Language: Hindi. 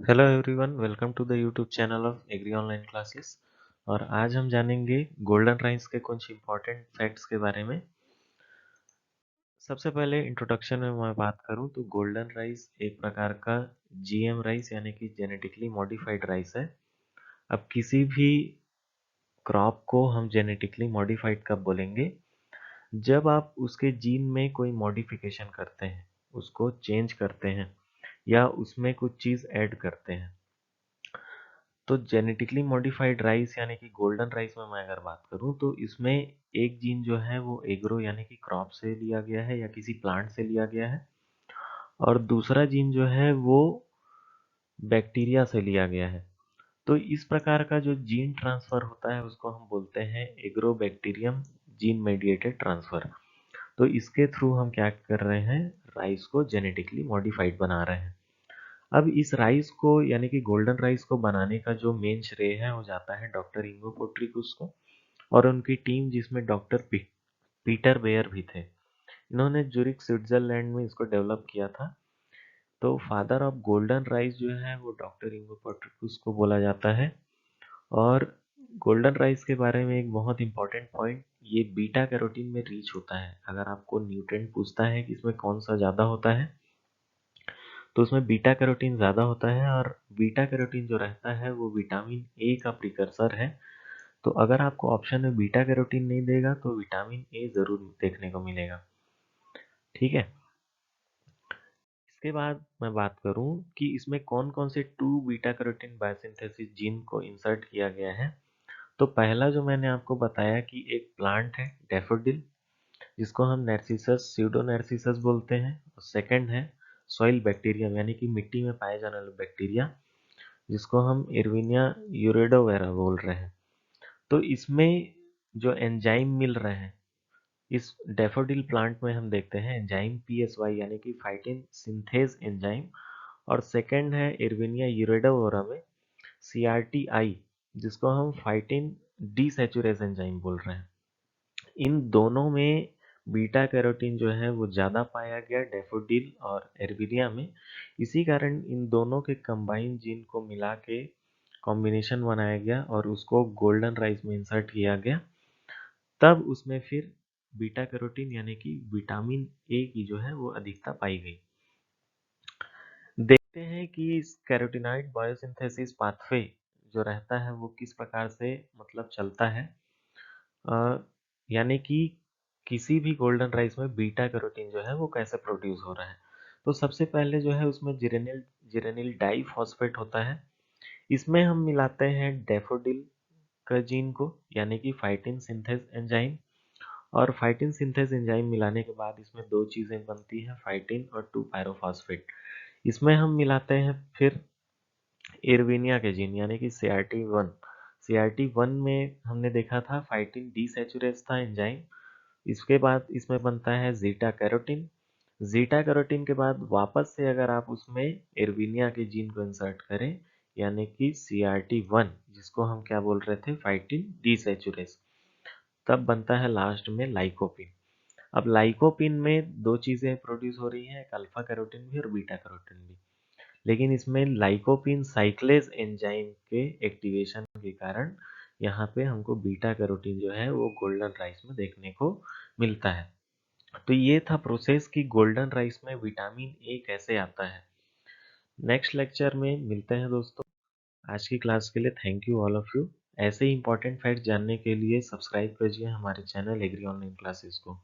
Hello everyone, welcome to the YouTube channel of agri online classes. और आज हम जानेंगे गोल्डन राइस के कुछ इंपॉर्टेंट फैक्ट्स के बारे में। सबसे पहले इंट्रोडक्शन में मैं बात करूं तो गोल्डन राइस एक प्रकार का जीएम राइस यानी कि जेनेटिकली मॉडिफाइड राइस है। अब किसी भी क्रॉप को हम जेनेटिकली मॉडिफाइड कब बोलेंगे? जब आप उसके जीन में कोई मॉडिफिकेशन करते हैं, उसको चेंज करते हैं या उसमें कुछ चीज़ ऐड करते हैं। तो जेनेटिकली मॉडिफाइड राइस यानी कि गोल्डन राइस में मैं अगर बात करूं तो इसमें एक जीन जो है वो एग्रो यानी कि क्रॉप से लिया गया है या किसी प्लांट से लिया गया है, और दूसरा जीन जो है वो बैक्टीरिया से लिया गया है। तो इस प्रकार का जो जीन ट्रांसफर होता है उसको हम बोलते हैं agro bacterium gene mediated transfer. तो इसके थ्रू हम क्या कर रहे हैं, राइस को जेनेटिकली मॉडिफाइड बना रहे हैं। अब इस राइस को यानी कि गोल्डन राइस को बनाने का जो मेन श्रेय है वो जाता है डॉक्टर इंगो पोर्ट्रिकुस को और उनकी टीम, जिसमें डॉक्टर पीटर बेयर भी थे। इन्होंने जूरिक स्विट्जरलैंड में इसको डेवलप किया था। तो फादर ऑफ गोल्डन राइस जो है वो डॉक्टर इंगो पोर्ट्रिकुस को बोला जाता है। और गोल्डन राइस के बारे में एक बहुत इंपॉर्टेंट पॉइंट, ये बीटा कैरोटीन में रीच होता है। अगर आपको न्यूट्रिएंट पूछता है कि इसमें कौन सा ज़्यादा होता है तो उसमें बीटा कैरोटीन ज़्यादा होता है, और बीटा कैरोटीन जो रहता है वो विटामिन ए का प्रिकर्सर है। तो अगर आपको ऑप्शन में बीटा कैरोटीन नहीं देगा तो विटामिन ए ज़रूर देखने को मिलेगा। ठीक है। इसके बाद मैं बात करूं कि इसमें कौन कौन से 2 बीटा कैरोटीन बायोसिंथेसिस जीन को इंसर्ट किया गया है। तो पहला जो मैंने आपको बताया कि एक प्लांट है डैफोडिल, जिसको हम नैर्सिसस स्यूडोनैर्सिसस बोलते हैं। और सेकंड है सॉइल बैक्टीरियम यानी कि मिट्टी में पाए जाने वाले बैक्टीरिया, जिसको हम इरविनिया यूरेडोवेरा बोल रहे हैं। तो इसमें जो एंजाइम मिल रहे हैं इस डैफोडिल प्लांट में हम देखते हैं एंजाइम पीएसवाई यानी कि फाइटिन सिंथेज एंजाइम, और सेकंड है इरविनिया यूरेडोवेरा में सीआरटीआई, जिसको हम फाइटिन डीसैचुरेज एंजाइम बोल रहे हैं। इन दोनों में बीटा कैरोटीन जो है वो ज़्यादा पाया गया डैफोडिल और एरविनिया में। इसी कारण इन दोनों के कंबाइन जीन को मिला के कॉम्बिनेशन बनाया गया और उसको गोल्डन राइस में इंसर्ट किया गया। तब उसमें फिर बीटा कैरोटीन यानी कि विटामिन ए की जो है वो अधिकता पाई गई। देखते हैं कि इस कैरोटीनॉइड बायोसिंथेसिस पाथवे जो रहता है वो किस प्रकार से मतलब चलता है। अ, यानी कि किसी भी गोल्डन राइस में बीटा कैरोटीन जो है वो कैसे प्रोड्यूस हो रहा है। तो सबसे पहले जो है उसमें जिरेनिल जिरेनिल डाइफॉस्फेट होता है। इसमें हम मिलाते हैं डैफोडिल का जीन को यानी कि फाइटिन सिंथेज एंजाइम, और फाइटिन सिंथेज एंजाइम मिलाने के बाद इसमें दो चीज़ें बनती हैं, फाइटिन और 2 पायरोफॉस्फेट। इसमें हम मिलाते हैं फिर इरविनिया के जीन यानी कि CRT1। CRT1 में हमने देखा था फाइटिन डीसैचुरेज था एंजाइम। इसके बाद इसमें बनता है जीटा कैरोटीन। जीटा कैरोटीन के बाद वापस से अगर आप उसमें इरविनिया के जीन को इंसर्ट करें यानी कि CRT1, जिसको हम क्या बोल रहे थे, फाइटिन डीसैचुरेज, तब बनता है लास्ट में लाइकोपिन। अब लाइकोपिन में दो चीज़ें प्रोड्यूस हो रही हैं, एक अल्फा कैरोटीन भी और बीटा कैरोटीन भी। लेकिन इसमें लाइकोपिन साइक्लेज एंजाइम के एक्टिवेशन के कारण यहाँ पे हमको बीटा कैरोटीन जो है वो गोल्डन राइस में देखने को मिलता है। तो ये था प्रोसेस कि गोल्डन राइस में विटामिन ए कैसे आता है। नेक्स्ट लेक्चर में मिलते हैं दोस्तों। आज की क्लास के लिए thank you all of you. ऐसे ही इंपॉर्टेंट फैक्ट जानने के लिए सब्सक्राइब कीजिए हमारे चैनल एग्री ऑनलाइन क्लासेस को।